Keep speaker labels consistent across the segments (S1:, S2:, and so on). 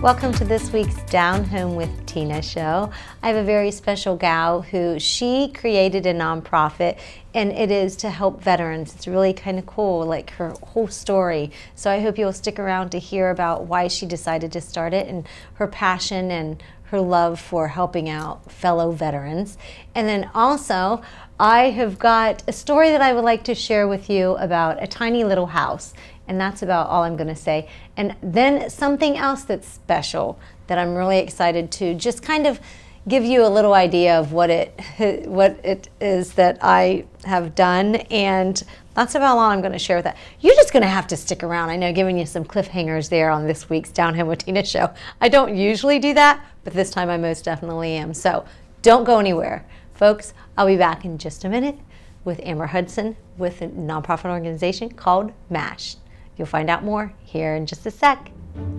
S1: Welcome to this week's Down Home with Tina show. I have a very special gal who she created a nonprofit, and it is to help veterans. It's really kind of cool, like her whole story. So I hope you'll stick around to hear about why she decided to start it and her passion and her love for helping out fellow veterans. And then also, I have got a story that I would like to share with you about a tiny little house. And that's about all I'm going to say. And then something else that's special that I'm really excited to just kind of give you a little idea of what it is that I have done. And that's about all I'm going to share with that. You're just going to have to stick around. I know, giving you some cliffhangers there on this week's Down Home with Tina show. I don't usually do that, but this time I most definitely am. So don't go anywhere. Folks, I'll be back in just a minute with Amber Hudson with a nonprofit organization called Mash. You'll find out more here in just a sec.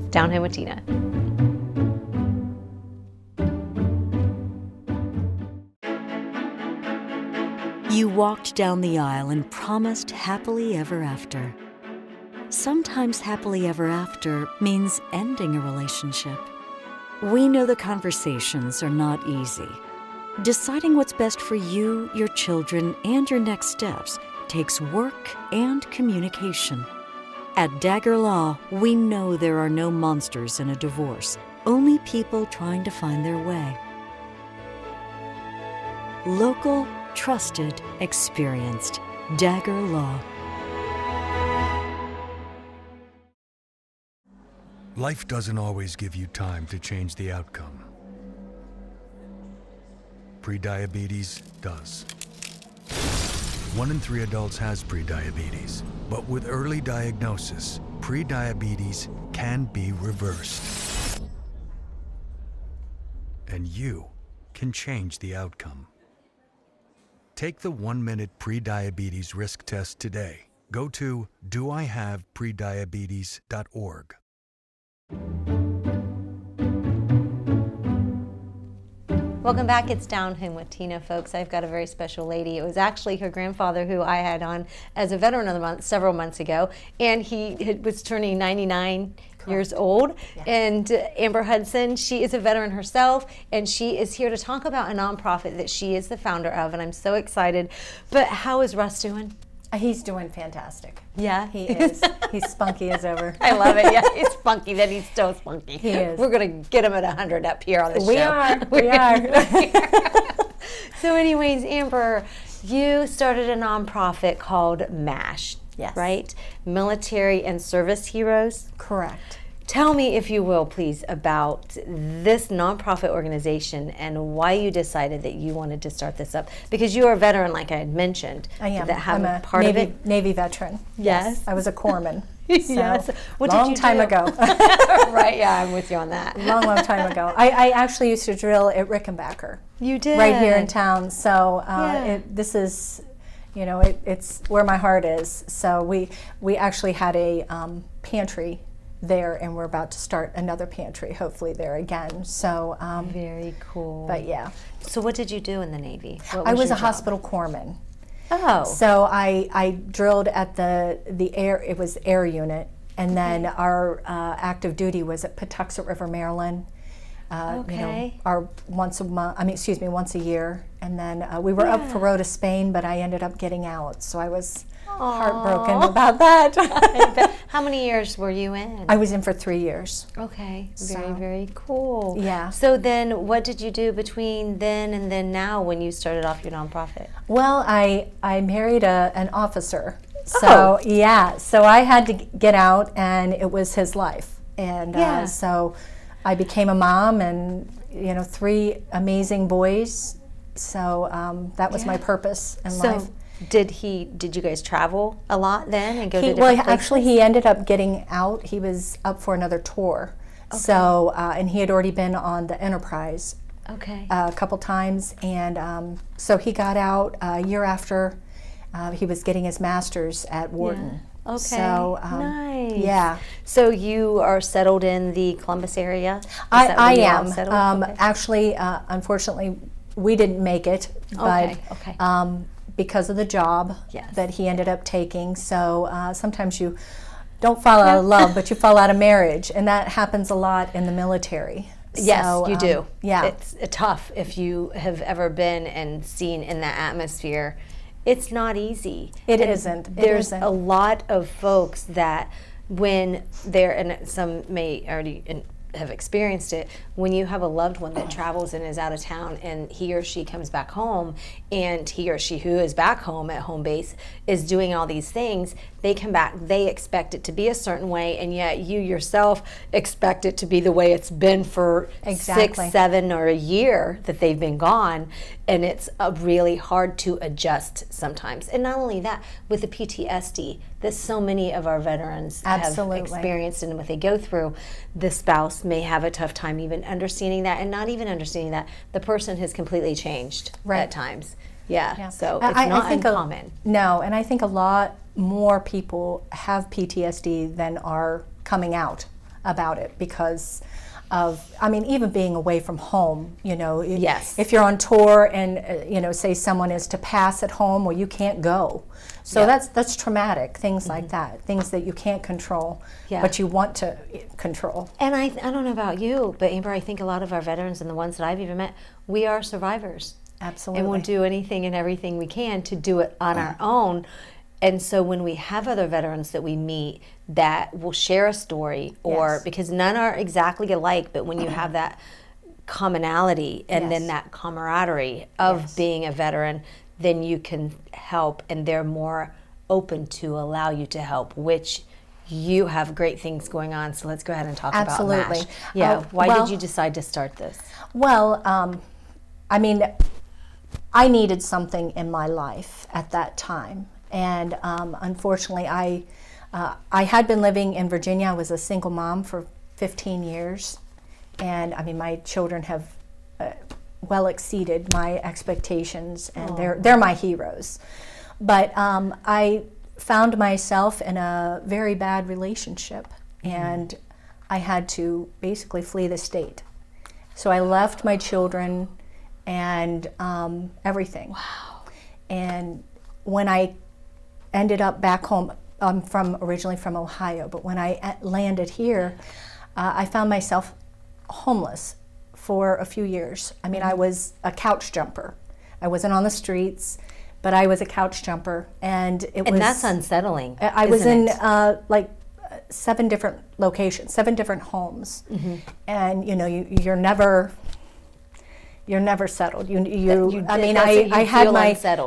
S1: Down Home with Tina.
S2: You walked down the aisle and promised happily ever after. Sometimes happily ever after means ending a relationship. We know the conversations are not easy. Deciding what's best for you, your children, and your next steps takes work and communication. At Dagger Law, we know there are no monsters in a divorce, only people trying to find their way. Local, trusted, experienced. Dagger Law.
S3: Life doesn't always give you time to change the outcome. Prediabetes does. 1 in 3 adults has prediabetes, but with early diagnosis, prediabetes can be reversed. And you can change the outcome. Take the 1-minute prediabetes risk test today. Go to doihaveprediabetes.org.
S1: Welcome back. It's Down Home with Tina, folks. I've got a very special lady. It was actually her grandfather who I had on as a veteran of the month several months ago, and he was turning 99 years old. Yes. And Amber Hudson, she is a veteran herself, and she is here to talk about a nonprofit that she is the founder of, and I'm so excited. But how is Russ doing?
S4: He's doing fantastic.
S1: Yeah,
S4: he is. He's spunky as ever.
S1: I love it. Yeah, he's spunky. Then he's still spunky.
S4: He is.
S1: We're going to get him at 100 up here on the show.
S4: We are.
S1: So anyways, Amber, you started a nonprofit called MASH.
S4: Yes.
S1: Right? Military and Service Heroes.
S4: Correct.
S1: Tell me, if you will, please, about this nonprofit organization and why you decided that you wanted to start this up. Because you are a veteran, like I had mentioned.
S4: I am.
S1: That have
S4: I'm a
S1: part
S4: Navy,
S1: of it.
S4: Navy veteran.
S1: Yes.
S4: I was a corpsman. So
S1: Yes. What
S4: long
S1: did you
S4: time
S1: do?
S4: ago.
S1: Right, yeah, I'm with you on that.
S4: long time ago. I actually used to drill at Rickenbacker.
S1: You did?
S4: Right here in town. So
S1: Yeah.
S4: this is, it's where my heart is. So we actually had a pantry there, and we're about to start another pantry, hopefully there again. So
S1: very cool.
S4: But yeah.
S1: So what did you do in the Navy?
S4: I was
S1: your
S4: a
S1: job?
S4: hospital corpsman.
S1: Oh.
S4: So I drilled at the air. It was air unit, and then our active duty was at Patuxent River, Maryland.
S1: Okay.
S4: Once a year, and then we were up for Rota, Spain, but I ended up getting out. So I was heartbroken about that.
S1: How many years were you in?
S4: I was in for 3 years.
S1: Okay, very cool.
S4: Yeah.
S1: So then what did you do between then and then now when you started off your nonprofit?
S4: Well, I married an officer. So so I had to get out, and it was his life. And so I became a mom, and 3 amazing boys. So that was my purpose in life.
S1: Did you guys travel a lot then and go to different places?
S4: Actually, he ended up getting out. He was up for another tour. Okay. So, and he had already been on the Enterprise a couple times. And so he got out a year after he was getting his master's at Wharton.
S1: Yeah. Okay,
S4: so,
S1: nice.
S4: Yeah.
S1: So you are settled in the Columbus area?
S4: I am.
S1: Okay.
S4: Actually, unfortunately, we didn't make it. But, because of the job that he ended up taking. So sometimes you don't fall out of love, but you fall out of marriage, and that happens a lot in the military.
S1: Yes,
S4: So,
S1: you do.
S4: Yeah.
S1: It's tough if you have ever been and seen in that atmosphere. It's not easy.
S4: It
S1: And
S4: isn't.
S1: There's a lot of folks that when they're, and some may already have experienced it, when you have a loved one that travels and is out of town and he or she comes back home, and he or she who is back home at home base is doing all these things, they come back, they expect it to be a certain way, and yet you yourself expect it to be the way it's been for
S4: Exactly.
S1: 6, 7, or a year that they've been gone, and it's really hard to adjust sometimes. And not only that, with the PTSD that so many of our veterans
S4: Absolutely.
S1: have experienced and what they go through, the spouse may have a tough time even understanding that, and not even understanding that the person has completely changed at times. Yeah. So it's not uncommon.
S4: No, and I think a lot more people have PTSD than are coming out about it because of, I mean, even being away from home, you know.
S1: Yes.
S4: If you're on tour and, you know, say someone is to pass at home, well, you can't go. So that's traumatic, things like that, things that you can't control, but you want to control.
S1: And I don't know about you, but Amber, I think a lot of our veterans and the ones that I've even met, we are survivors.
S4: Absolutely.
S1: And we'll do anything and everything we can to do it on our own. And so when we have other veterans that we meet that will share a story, or because none are exactly alike, but when you have that commonality and then that camaraderie of being a veteran, then you can help, and they're more open to allow you to help, which you have great things going on. So let's go ahead and talk about MASH. Yeah. Why did you decide to start this?
S4: Well, I mean, I needed something in my life at that time. And unfortunately, I had been living in Virginia. I was a single mom for 15 years. And I mean, my children have well exceeded my expectations, and they're my heroes. But I found myself in a very bad relationship, and I had to basically flee the state. So I left my children and everything. Wow. And when I ended up back home, I'm originally from Ohio, but when I landed here, I found myself homeless for a few years. I mean, I was a couch jumper. I wasn't on the streets, but I was a couch jumper, and
S1: that's unsettling.
S4: I was in like 7 different locations, 7 different homes, and you know, you're never settled. I had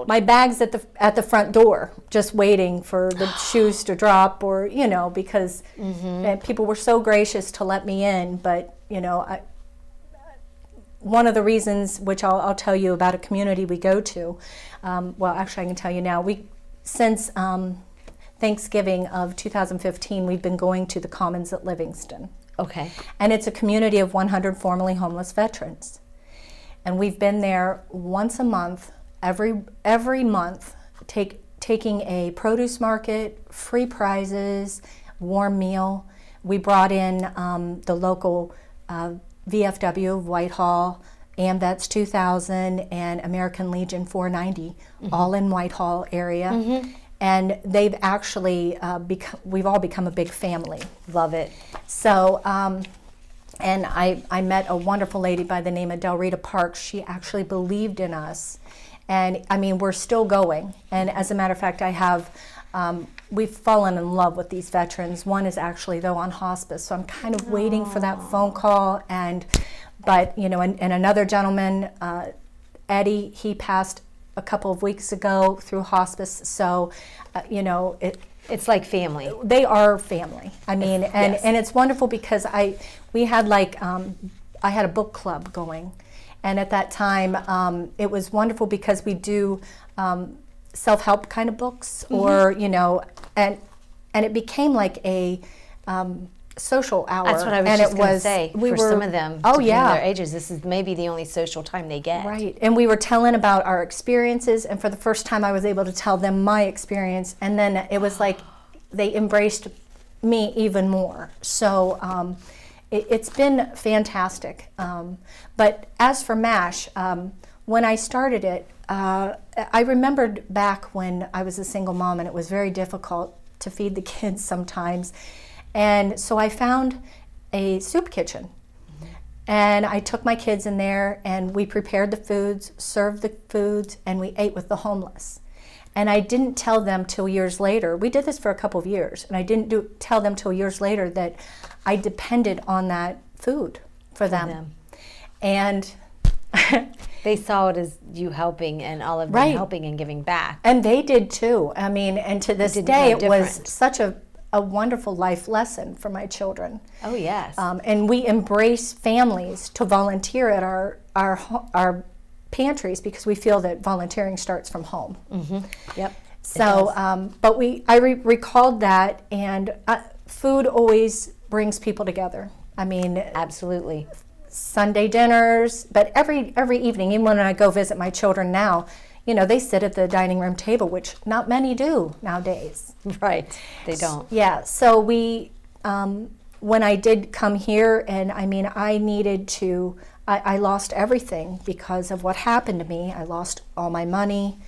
S4: my bags at the front door, just waiting for the shoes to drop, or you know, because people were so gracious to let me in. But you know, one of the reasons, which I'll tell you about, a community we go to. Well, actually, I can tell you now. Since Thanksgiving of 2015, we've been going to the Commons at Livingston.
S1: Okay.
S4: And it's a community of 100 formerly homeless veterans. And we've been there once a month, every month, taking a produce market, free prizes, warm meal. We brought in the local VFW of Whitehall, AMVETS 2000, and American Legion 490, all in Whitehall area. And they've actually, we've all become a big family.
S1: Love it.
S4: So, and I met a wonderful lady by the name of Del Rita Parks. She actually believed in us. And I mean, we're still going. And as a matter of fact, we've fallen in love with these veterans. One is actually, though, on hospice. So I'm kind of waiting for that phone call. But, you know, and another gentleman, Eddie, he passed a couple of weeks ago through hospice. So, you know,
S1: it's like family.
S4: They are family. I mean, and it's wonderful because I had a book club going, and at that time it was wonderful because we do self-help kind of books, or you know, and it became like a social hour.
S1: That's what I was just going to say. Some of them, their ages, this is maybe the only social time they get.
S4: Right, and we were telling about our experiences, and for the first time I was able to tell them my experience, and then it was like they embraced me even more. So it's been fantastic. But as for MASH, when I started it, I remembered back when I was a single mom, and it was very difficult to feed the kids sometimes. And so I found a soup kitchen. And I took my kids in there, and we prepared the foods, served the foods, and we ate with the homeless. And I didn't tell them till years later. We did this for a couple of years, and I didn't tell them till years later that I depended on that food for them. And
S1: they saw it as you helping, and all of them helping and giving back.
S4: And they did too. I mean, and to this day, it was such a wonderful life lesson for my children.
S1: Oh, yes.
S4: And we embrace families to volunteer at our pantries, because we feel that volunteering starts from home.
S1: Yep.
S4: So, but I recalled that, and food always brings people together. I mean,
S1: absolutely.
S4: Sunday dinners, but every evening, even when I go visit my children now, you know, they sit at the dining room table, which not many do nowadays.
S1: Right, they don't.
S4: Yeah, so we, when I did come here, and I mean, I needed to, I lost everything because of what happened to me. I lost all my money,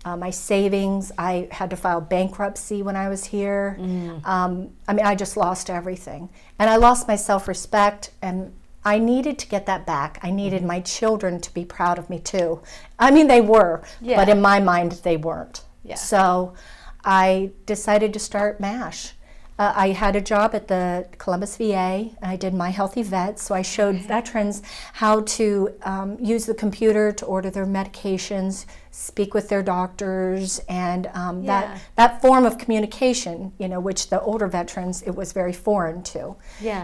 S4: my savings. I had to file bankruptcy when I was here. I mean, I just lost everything. And I lost my self-respect, and I needed to get that back. I needed my children to be proud of me too. I mean, they were, but in my mind, they weren't. So I decided to start MASH. I had a job at the Columbus VA, and I did My Healthy Vet, so I showed veterans how to use the computer to order their medications, speak with their doctors, and that form of communication, you know, which the older veterans, it was very foreign to.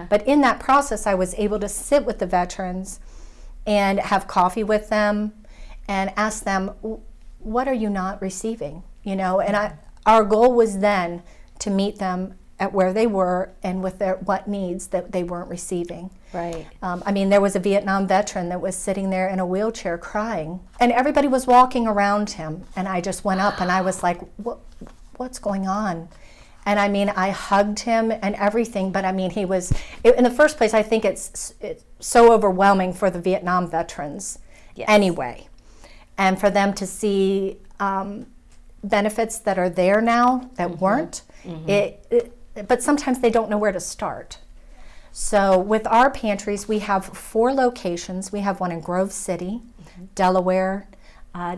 S4: But in that process, I was able to sit with the veterans and have coffee with them and ask them, what are you not receiving? You know, and our goal was then to meet them at where they were and with what needs that they weren't receiving.
S1: Right.
S4: I mean, there was a Vietnam veteran that was sitting there in a wheelchair crying, and everybody was walking around him, and I just went up and I was like, what's going on? And I mean, I hugged him and everything, but I mean, in the first place, I think it's so overwhelming for the Vietnam veterans anyway. And for them to see benefits that are there now that weren't, but sometimes they don't know where to start. So with our pantries, we have 4 locations. We have one in Grove City, Delaware,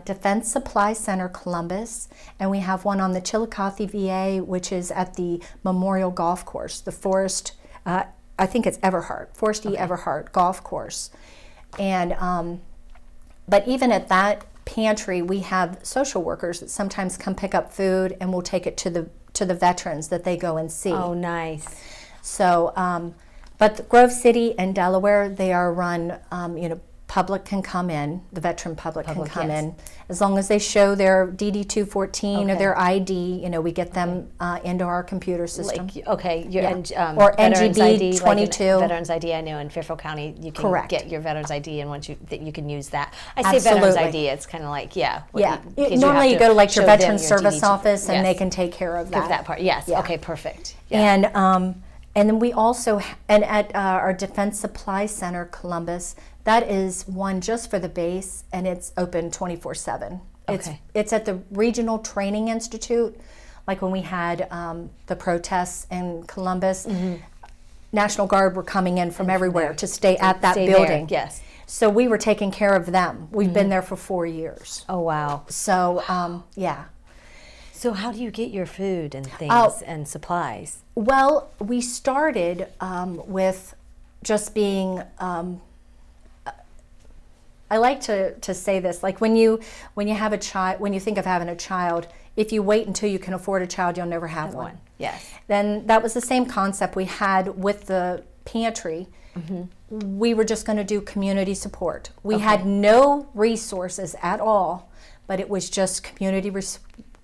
S4: Defense Supply Center, Columbus, and we have one on the Chillicothe VA, which is at the Memorial Golf Course, the Forest, I think it's Everhart, Forest E. Everhart Golf Course. And but even at that pantry, we have social workers that sometimes come pick up food, and we'll take it to the veterans that they go and see.
S1: Oh, nice.
S4: So, but Grove City and Delaware, they are run, you know, public can come in, the veteran public can come in, as long as they show their DD-214 or their ID, you know, we get them into our computer system.
S1: Or
S4: NGB
S1: ID,
S4: 22.
S1: Like Veterans ID, I know in Fairfield County you can get your Veterans ID, and once you can use that. I say Veterans ID, it's kind of like,
S4: normally you go to like your Veterans Service office, and they can take care of that.
S1: Give that part, okay, perfect.
S4: And then we also, and at our Defense Supply Center, Columbus, that is one just for the base, and it's open 24/7. It's at the Regional Training Institute, like when we had the protests in Columbus, National Guard were coming in from everywhere to stay at that building. So we were taking care of them. We've been there for 4 years.
S1: Oh, wow.
S4: So,
S1: So how do you get your food and things and supplies?
S4: Well, we started with just being, I like to say this, like when you have a child, when you think of having a child, if you wait until you can afford a child, you'll never have one. Then that was the same concept we had with the pantry. We were just going to do community support. We had no resources at all, but it was just community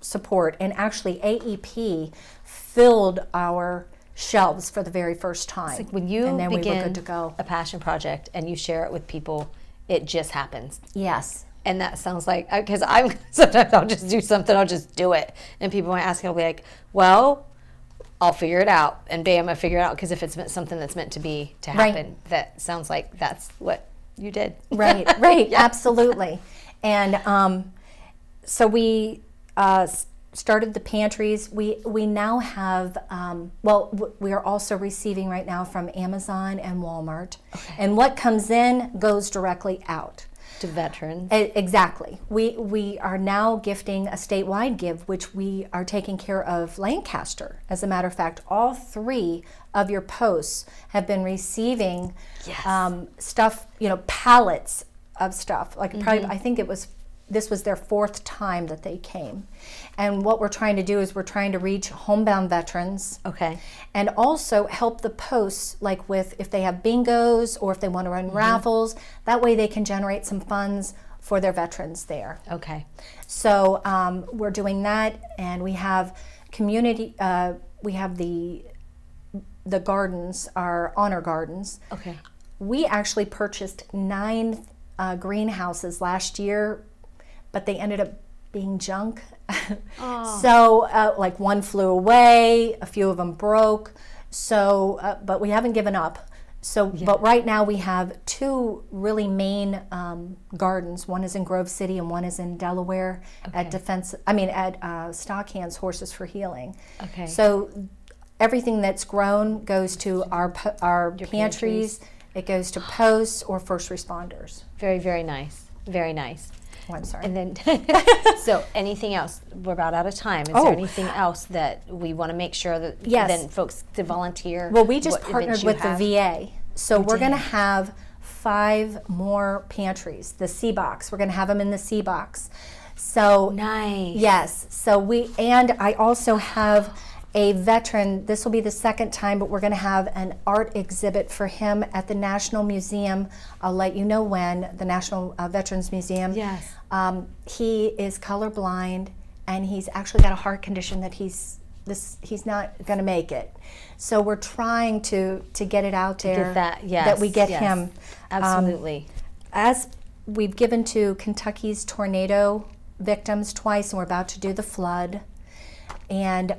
S4: support. And actually AEP filled our shelves for the very first time.
S1: It's like when you
S4: and then
S1: begin
S4: we were good to go.
S1: A passion project and you share it with people, it just happens.
S4: Yes.
S1: And that sounds like, because sometimes I'll just do something, I'll just do it. And people might ask, I'll be like, well, I'll figure it out. And bam, I figure it out. Because if it's something that's meant to happen, that sounds like that's what you did.
S4: Right, absolutely. And so we started the pantries. We now have, we are also receiving right now from Amazon and Walmart. Okay. And what comes in goes directly out.
S1: To veterans.
S4: Exactly. We are now gifting a statewide give, which we are taking care of Lancaster. As a matter of fact, all 3 of your posts have been receiving stuff, pallets of stuff. Like probably, I think this was their 4th time that they came. And what we're trying to do is we're trying to reach homebound veterans.
S1: Okay.
S4: And also help the posts, like with if they have bingos or if they want to run raffles. That way they can generate some funds for their veterans there.
S1: Okay.
S4: So we're doing that, and we have community, we have the gardens, our honor gardens.
S1: Okay.
S4: We actually purchased 9 greenhouses last year, but they ended up being junk. So like one flew away, a few of them broke. So, but we haven't given up. So, but right now we have 2 really main gardens. One is in Grove City and one is in Delaware at Stockhands Horses for Healing. Okay. So everything that's grown goes to our pantries. It goes to posts or first responders.
S1: Very, very nice. Very nice.
S4: Oh, I'm sorry.
S1: And then, so anything else? We're about out of time. Is there anything else that we want to make sure that then folks to volunteer?
S4: Well, we just partnered with the VA. So we're going to have 5 more pantries. The C box. We're going to have them in the C box. So
S1: nice.
S4: Yes. So I also have a veteran. This will be the 2nd time, but we're going to have an art exhibit for him at the National Museum. I'll let you know when. The National Veterans Museum.
S1: Yes.
S4: He is colorblind, and he's actually got a heart condition that he's not going to make it. So we're trying to get it out there. That we get him.
S1: Absolutely.
S4: As we've given to Kentucky's tornado victims twice, and we're about to do the flood. And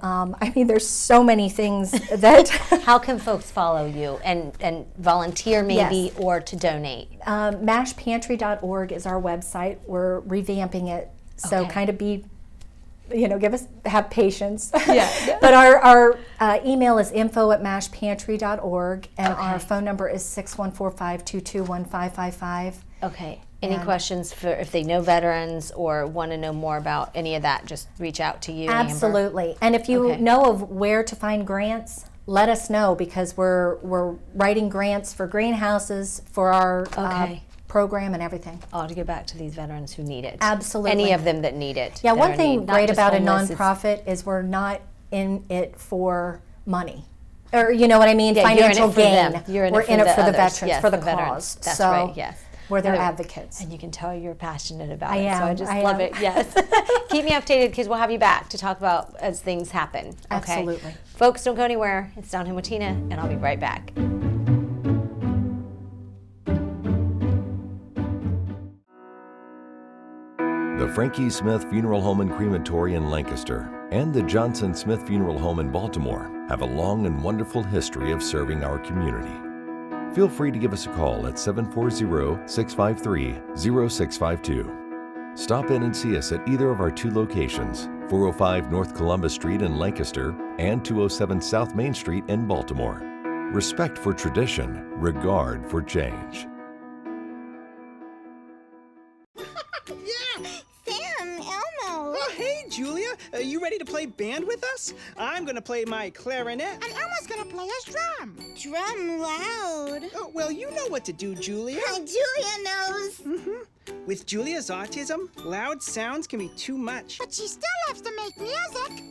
S4: there's so many things that.
S1: How can folks follow you and volunteer maybe or to donate?
S4: Mashpantry.org is our website. We're revamping it, so kind of have patience. Yeah. But our email is info@mashpantry.org, and our phone number is 614-522-1555.
S1: Okay. Any questions for if they know veterans or want to know more about any of that, just reach out to you,
S4: Absolutely.
S1: Amber.
S4: And if you know of where to find grants, let us know, because we're writing grants for greenhouses for our program and everything.
S1: To get back to these veterans who need it.
S4: Absolutely.
S1: Any of them that need it.
S4: Yeah, one thing great about a nonprofit is we're not in it for money. Or, you know what I mean? Financial gain.
S1: We're
S4: in it for the veterans, for the cause.
S1: That's right, yes.
S4: We're their advocates.
S1: And you can tell you're passionate about it. So I just love it. Yes. Keep me updated, because we'll have you back to talk about as things happen. Okay?
S4: Absolutely.
S1: Folks, don't go anywhere. It's Down Home with Tina, and I'll be right back.
S5: The Frankie Smith Funeral Home and Crematory in Lancaster and the Johnson Smith Funeral Home in Baltimore have a long and wonderful history of serving our community. Feel free to give us a call at 740-653-0652. Stop in and see us at either of our 2 locations, 405 North Columbus Street in Lancaster and 207 South Main Street in Baltimore. Respect for tradition, regard for change.
S6: Julia, are you ready to play band with us? I'm gonna play my clarinet.
S7: And Elmo's gonna play his drum. Drum loud.
S6: Oh, well, you know what to do, Julia.
S7: Julia knows.
S6: With Julia's autism, loud sounds can be too much.
S7: But she still loves to make music.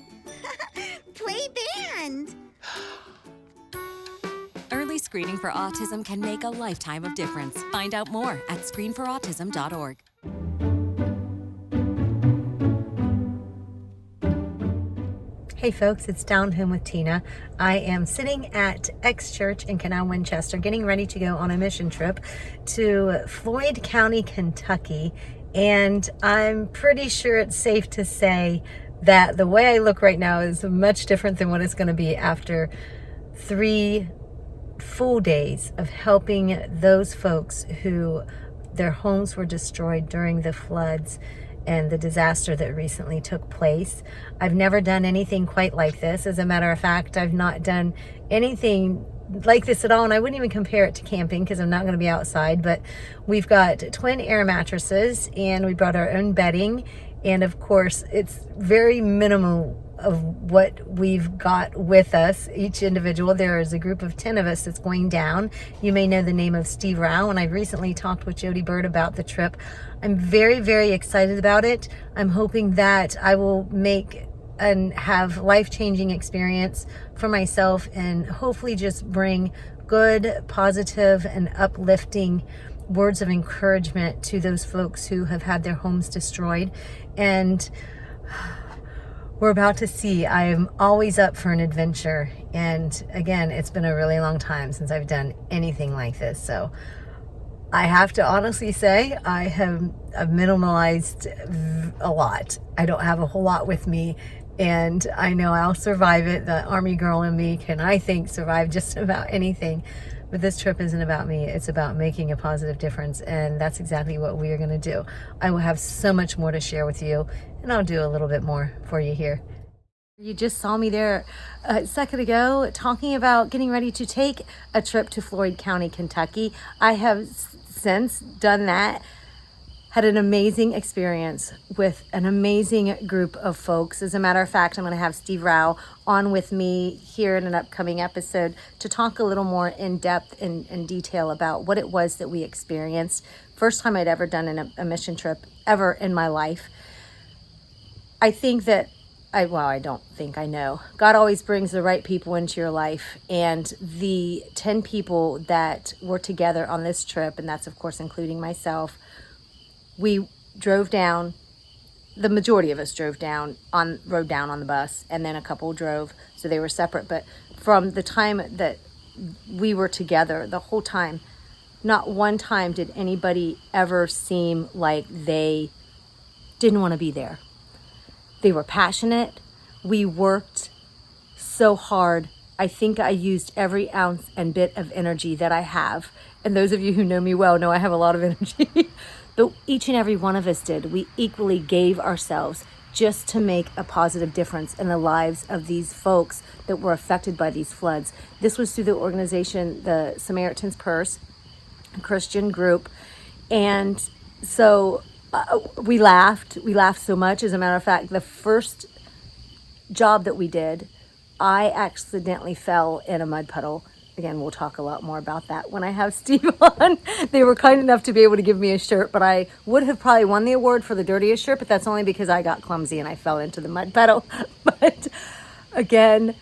S7: Play band.
S8: Early screening for autism can make a lifetime of difference. Find out more at screenforautism.org.
S1: Hey folks, it's Down Home with Tina. I am sitting at X Church in Canal Winchester, getting ready to go on a mission trip to Floyd County, Kentucky. And I'm pretty sure it's safe to say that the way I look right now is much different than what it's going to be after 3 full days of helping those folks who their homes were destroyed during the floods. and the disaster that recently took place. I've never done anything quite like this. As a matter of fact, I've not done anything like this at all, and I wouldn't even compare it to camping because I'm not going to be outside. But we've got twin air mattresses, and we brought our own bedding, and of course it's very minimal of what we've got with us, each individual. There is a group of 10 of us that's going down. You may know the name of Steve Rao, and I recently talked with Jody Bird about the trip. I'm very, very excited about it. I'm hoping that I will make and have life-changing experience for myself, and hopefully just bring good, positive, and uplifting words of encouragement to those folks who have had their homes destroyed. And we're about to see. I am always up for an adventure, and again, it's been a really long time since I've done anything like this, so I have to honestly say I've minimalized a lot. I don't have a whole lot with me, and I know I'll survive it. The Army girl in me can, I think, survive just about anything. But this trip isn't about me. It's about making a positive difference, and that's exactly what we are going to do. I will have so much more to share with you, and I'll do a little bit more for you here. You just saw me there a second ago talking about getting ready to take a trip to Floyd County, Kentucky. I have since done that. Had an amazing experience with an amazing group of folks. As a matter of fact, I'm going to have Steve Rao on with me here in an upcoming episode to talk a little more in depth and detail about what it was that we experienced. First time I'd ever done a mission trip ever in my life. I think that, I don't think, I know. God always brings the right people into your life, and the 10 people that were together on this trip, and that's of course including myself, we drove down, the majority of us rode down on the bus, and then a couple drove, so they were separate. But from the time that we were together, the whole time, not one time did anybody ever seem like they didn't want to be there. They were passionate. We worked so hard. I think I used every ounce and bit of energy that I have. And those of you who know me well know I have a lot of energy. But each and every one of us did. We equally gave ourselves just to make a positive difference in the lives of these folks that were affected by these floods. This was through the organization, the Samaritan's Purse, a Christian group. And so we laughed so much. As a matter of fact, the first job that we did, I accidentally fell in a mud puddle. Again, we'll talk a lot more about that when I have Steve on. They were kind enough to be able to give me a shirt, but I would have probably won the award for the dirtiest shirt, but that's only because I got clumsy and I fell into the mud puddle. But again,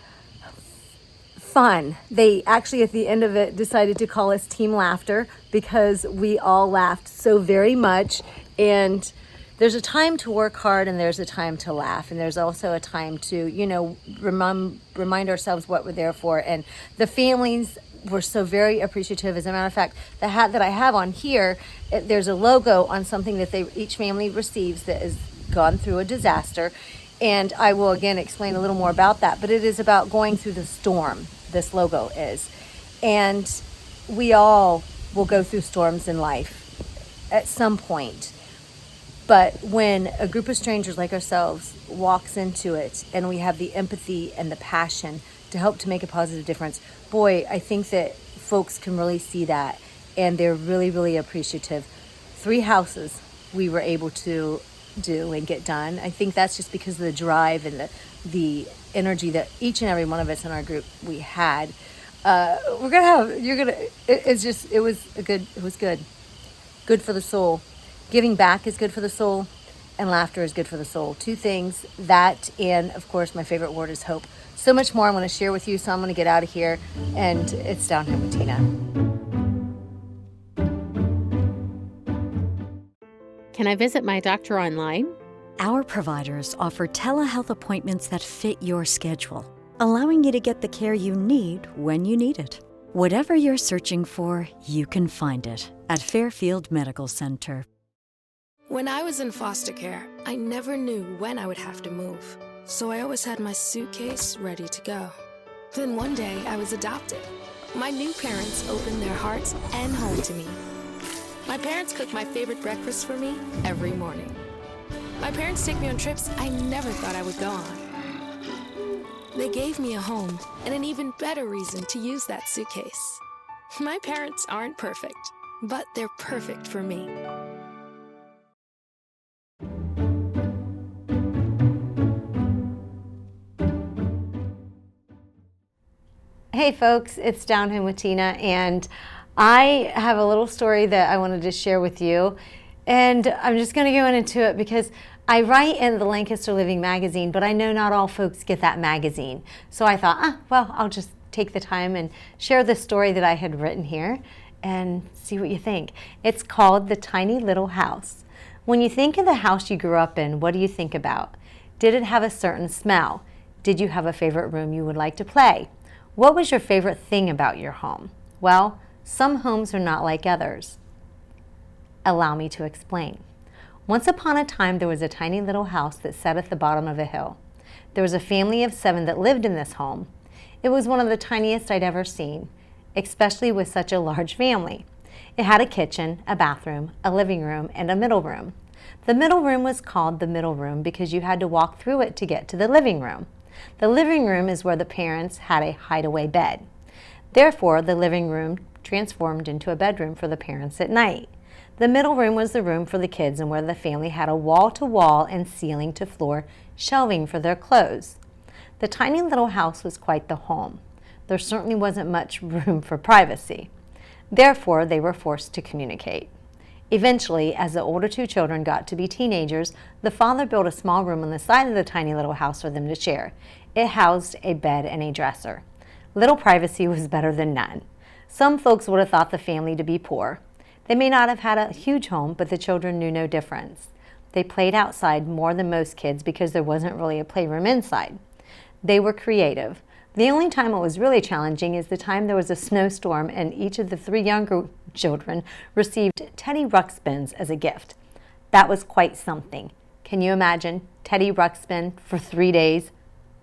S1: fun. They actually at the end of it decided to call us Team Laughter because we all laughed so very much. And there's a time to work hard, and there's a time to laugh, and there's also a time to, remind ourselves what we're there for. And the families were so very appreciative. As a matter of fact, the hat that I have on here, there's a logo on something that each family receives that has gone through a disaster. And I will again explain a little more about that, but it is about going through the storm, this logo is. And we all will go through storms in life at some point. But when a group of strangers like ourselves walks into it and we have the empathy and the passion to help to make a positive difference, boy, I think that folks can really see that, and they're really, really appreciative. 3 houses we were able to do and get done. I think that's just because of the drive and the energy that each and every one of us in our group we had. It was good for the soul. Giving back is good for the soul, and laughter is good for the soul. 2 things, that and, of course, my favorite word is hope. So much more I want to share with you, so I'm going to get out of here, and it's Down Home with Tina.
S9: Can I visit my doctor online?
S2: Our providers offer telehealth appointments that fit your schedule, allowing you to get the care you need when you need it. Whatever you're searching for, you can find it at Fairfield Medical Center.
S10: When I was in foster care, I never knew when I would have to move, so I always had my suitcase ready to go. Then one day, I was adopted. My new parents opened their hearts and home to me. My parents cook my favorite breakfast for me every morning. My parents take me on trips I never thought I would go on. They gave me a home and an even better reason to use that suitcase. My parents aren't perfect, but they're perfect for me.
S1: Hey folks, it's Down Home with Tina, and I have a little story that I wanted to share with you. And I'm just going to go into it because I write in the Lancaster Living magazine, but I know not all folks get that magazine. So I thought, well, I'll just take the time and share the story that I had written here and see what you think. It's called The Tiny Little House. When you think of the house you grew up in, what do you think about? Did it have a certain smell? Did you have a favorite room you would like to play? What was your favorite thing about your home? Well, some homes are not like others. Allow me to explain. Once upon a time, there was a tiny little house that sat at the bottom of a hill. There was a family of 7 that lived in this home. It was one of the tiniest I'd ever seen, especially with such a large family. It had a kitchen, a bathroom, a living room, and a middle room. The middle room was called the middle room because you had to walk through it to get to the living room. The living room is where the parents had a hideaway bed. Therefore, the living room transformed into a bedroom for the parents at night. The middle room was the room for the kids and where the family had a wall-to-wall and ceiling-to-floor shelving for their clothes. The tiny little house was quite the home. There certainly wasn't much room for privacy. Therefore, they were forced to communicate. Eventually, as the older 2 children got to be teenagers, the father built a small room on the side of the tiny little house for them to share. It housed a bed and a dresser. Little privacy was better than none. Some folks would have thought the family to be poor. They may not have had a huge home, but the children knew no difference. They played outside more than most kids because there wasn't really a playroom inside. They were creative. The only time it was really challenging is the time there was a snowstorm and each of the 3 younger children received Teddy Ruxpins as a gift. That was quite something. Can you imagine Teddy Ruxpin for 3 days,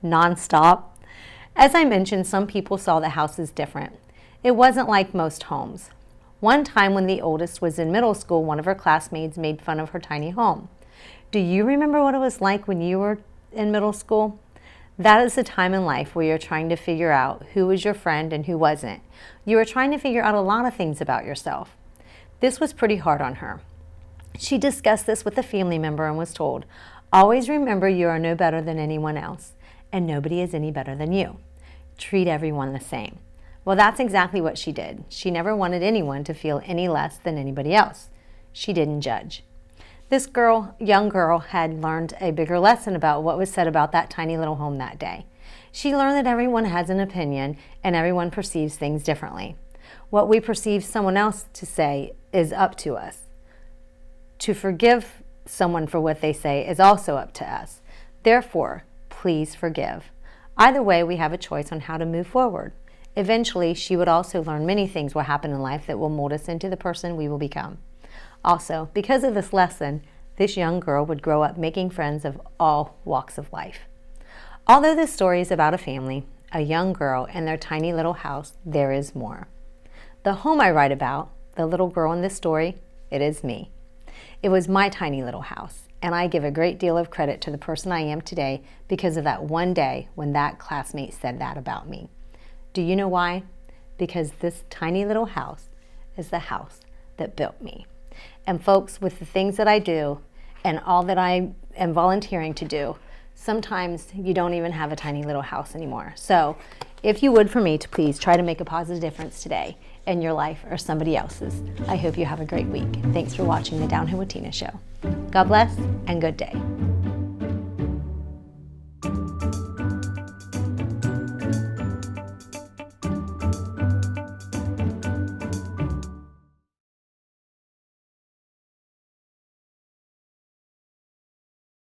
S1: non-stop? As I mentioned, some people saw the house as different. It wasn't like most homes. One time when the oldest was in middle school, one of her classmates made fun of her tiny home. Do you remember what it was like when you were in middle school? That is the time in life where you're trying to figure out who was your friend and who wasn't. You were trying to figure out a lot of things about yourself. This was pretty hard on her. She discussed this with a family member and was told, "Always remember you are no better than anyone else, and nobody is any better than you. Treat everyone the same." Well, that's exactly what she did. She never wanted anyone to feel any less than anybody else. She didn't judge. This young girl had learned a bigger lesson about what was said about that tiny little home that day. She learned that everyone has an opinion and everyone perceives things differently. What we perceive someone else to say is up to us. To forgive someone for what they say is also up to us. Therefore, please forgive. Either way, we have a choice on how to move forward. Eventually, she would also learn many things will happen in life that will mold us into the person we will become. Also, because of this lesson, this young girl would grow up making friends of all walks of life. Although this story is about a family, a young girl, and their tiny little house, there is more. The home I write about, the little girl in this story, it is me. It was my tiny little house, and I give a great deal of credit to the person I am today because of that one day when that classmate said that about me. Do you know why? Because this tiny little house is the house that built me. And folks, with the things that I do and all that I am volunteering to do, sometimes you don't even have a tiny little house anymore. So if you would for me to please try to make a positive difference today in your life or somebody else's. I hope you have a great week. Thanks for watching the Down Home with Tina show. God bless and good day.